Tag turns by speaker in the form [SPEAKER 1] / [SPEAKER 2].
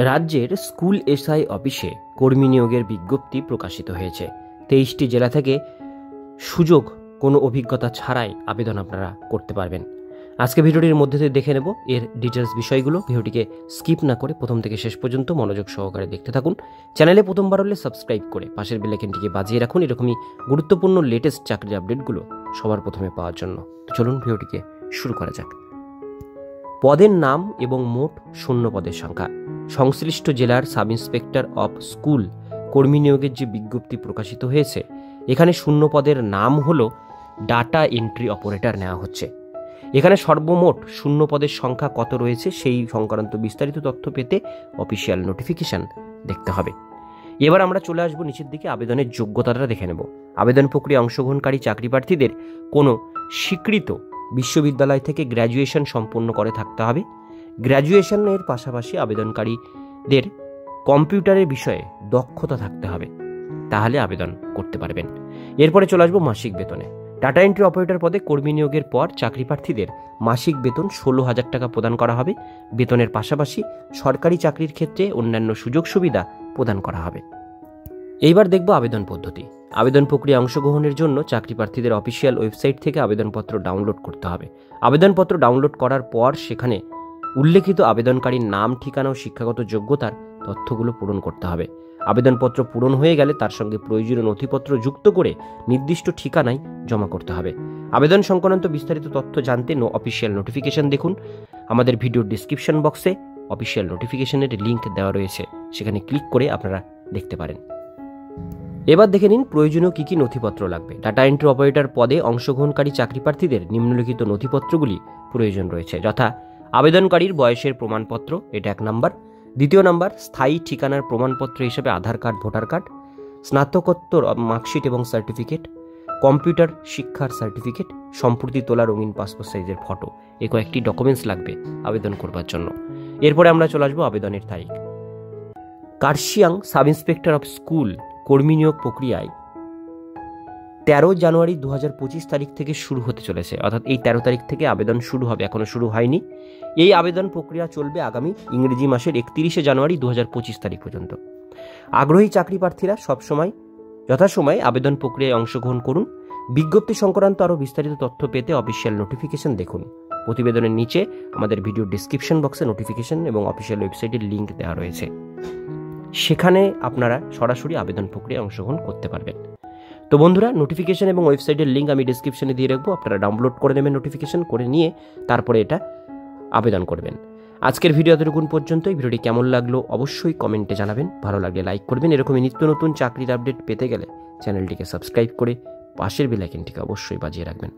[SPEAKER 1] রাজ্যের school SI অফিসে কর্মী নিয়োগের বিজ্ঞপ্তি প্রকাশিত হয়েছে। 23টি জেলা থেকে সুযোগ কোনো অভিজ্ঞতা ছাড়াই আবেদন আপনারা করতে পারবেন। আজকে ভিডিওটির মধ্যে দিয়ে দেখে নেব এর ডিটেলস বিষয়গুলো। ভিডিওটিকে স্কিপ না করে প্রথম থেকে শেষ পর্যন্ত মনোযোগ সহকারে দেখতে থাকুন। চ্যানেলে প্রথমবার হলে সাবস্ক্রাইব করে পাশের বেল আইকনটিকে বাজিয়ে রাখুন এরকমই গুরুত্বপূর্ণ লেটেস্ট চাকরির আপডেটগুলো সবার প্রথমে পাওয়ার জন্য। চলুন ভিডিওটিকে শুরু করা যাক। পদের নাম এবং মোট শূন্য পদের সংখ্যা। সংশ্লিষ্ট জেলার সাব ইন্সপেক্টর অফ স্কুল কর্মী নিয়োগের যে বিজ্ঞপ্তি প্রকাশিত হয়েছে, এখানে শূন্য পদের নাম হলো ডাটা এন্ট্রি অপারেটর নেওয়া হচ্ছে। এখানে সর্বমোট শূন্য পদের সংখ্যা কত রয়েছে সেই সংক্রান্ত বিস্তারিত তথ্য পেতে অফিসিয়াল নোটিফিকেশন দেখতে হবে। এবার আমরা চলে আসবো নিচের দিকে আবেদনের যোগ্যতাটা দেখে নেব। আবেদন প্রক্রিয়া অংশগ্রহণকারী চাকরি প্রার্থীদের কোনো স্বীকৃত বিশ্ববিদ্যালয় থেকে গ্র্যাজুয়েশন সম্পন্ন করে থাকতে হবে। গ্র্যাজুয়েশনের পাশাপাশি আবেদনকারীদের কম্পিউটারের বিষয়ে দক্ষতা থাকতে হবে, তাহলে আবেদন করতে পারবেন। এরপরে চলে আসবো মাসিক বেতনে। ডাটা এন্ট্রি অপারেটর পদে কর্মী নিয়োগের পর চাকরি প্রার্থীদের মাসিক বেতন 16,000 টাকা প্রদান করা হবে। বেতনের পাশাপাশি সরকারি চাকরির ক্ষেত্রে অন্যান্য সুযোগ সুবিধা প্রদান করা হবে। এইবার দেখব আবেদন পদ্ধতি। আবেদন প্রক্রিয়া অংশগ্রহণের জন্য চাকরি প্রার্থীদের অফিসিয়াল ওয়েবসাইট থেকে আবেদনপত্র ডাউনলোড করতে হবে। আবেদনপত্র ডাউনলোড করার পর সেখানে উল্লেখিত আবেদনকারীর নাম, ঠিকানা ও শিক্ষাগত যোগ্যতার তথ্যগুলো পূরণ করতে হবে। আবেদনপত্র পূরণ হয়ে গেলে তার সঙ্গে প্রয়োজনীয় নথিপত্র যুক্ত করে নির্দিষ্ট ঠিকানায় জমা করতে হবে। আবেদন সংক্রান্ত বিস্তারিত তথ্য জানতে অফিসিয়াল নোটিফিকেশন দেখুন। আমাদের ভিডিওর ডিসক্রিপশন বক্সে অফিসিয়াল নোটিফিকেশনের লিঙ্ক দেওয়া রয়েছে, সেখানে ক্লিক করে আপনারা দেখতে পারেন। এবার দেখে নিন প্রয়োজনীয় কী কী নথিপত্র লাগবে। ডাটা এন্ট্রি অপারেটর পদে অংশগ্রহণকারী চাকরি প্রার্থীদের নিম্নলিখিত নথিপত্রগুলি প্রয়োজন রয়েছে, যথা আবেদনকারীর বয়সের প্রমাণপত্র, এটা 1 নাম্বার। 2 নাম্বার, স্থায়ী ঠিকানার প্রমাণপত্র হিসেবে আধার কার্ড, ভোটার কার্ড, স্নাতকোত্তর মার্কশিট এবং সার্টিফিকেট, কম্পিউটার শিক্ষার সার্টিফিকেট, সম্প্রতি তোলা রঙিন পাসপোর্ট সাইজের ফটো, এই কয়েকটি ডকুমেন্টস লাগবে আবেদন করবার জন্য। এরপরে আমরা চলে আসবো আবেদনের তারিখ। Kurseong sub inspector of school কর্মী নিয়োগ প্রক্রিয়ায় 13 জানুয়ারি 2025 তারিখ থেকে শুরু হতে চলেছে, অর্থাৎ এই 13 তারিখ থেকে আবেদন শুরু হবে, এখনও শুরু হয়নি। এই আবেদন প্রক্রিয়া চলবে আগামী ইংরেজি মাসের 31 জানুয়ারি 2025 তারিখ পর্যন্ত। আগ্রহী চাকরি প্রার্থীরা যথাসময়ে আবেদন প্রক্রিয়ায় অংশগ্রহণ করুন। বিজ্ঞপ্তি সংক্রান্ত আরও বিস্তারিত তথ্য পেতে অফিসিয়াল নোটিফিকেশন দেখুন। প্রতিবেদনের নিচে আমাদের ভিডিও ডিসক্রিপশন বক্সে নোটিফিকেশন এবং অফিসিয়াল ওয়েবসাইটের লিঙ্ক দেওয়া রয়েছে, সেখানে আপনারা সরাসরি আবেদন প্রক্রিয়ায় অংশগ্রহণ করতে পারবেন। তো বন্ধুরা, নোটিফিকেশন এবং ওয়েবসাইটের লিঙ্ক আমি ডিসক্রিপশনে দিয়ে রাখবো, আপনারা ডাউনলোড করে নেবেন, নোটিফিকেশন করে নিয়ে তারপরে এটা আবেদন করবেন। আজকের ভিডিও এতটুকুন পর্যন্তই। ভিডিওটি কেমন লাগলো অবশ্যই কমেন্টে জানাবেন, ভালো লাগলে লাইক করবেন। এরকমই নিত্য নতুন চাকরির আপডেট পেতে গেলে চ্যানেলটিকে সাবস্ক্রাইব করে পাশের বেল আইকনটিকে অবশ্যই বাজিয়ে রাখবেন।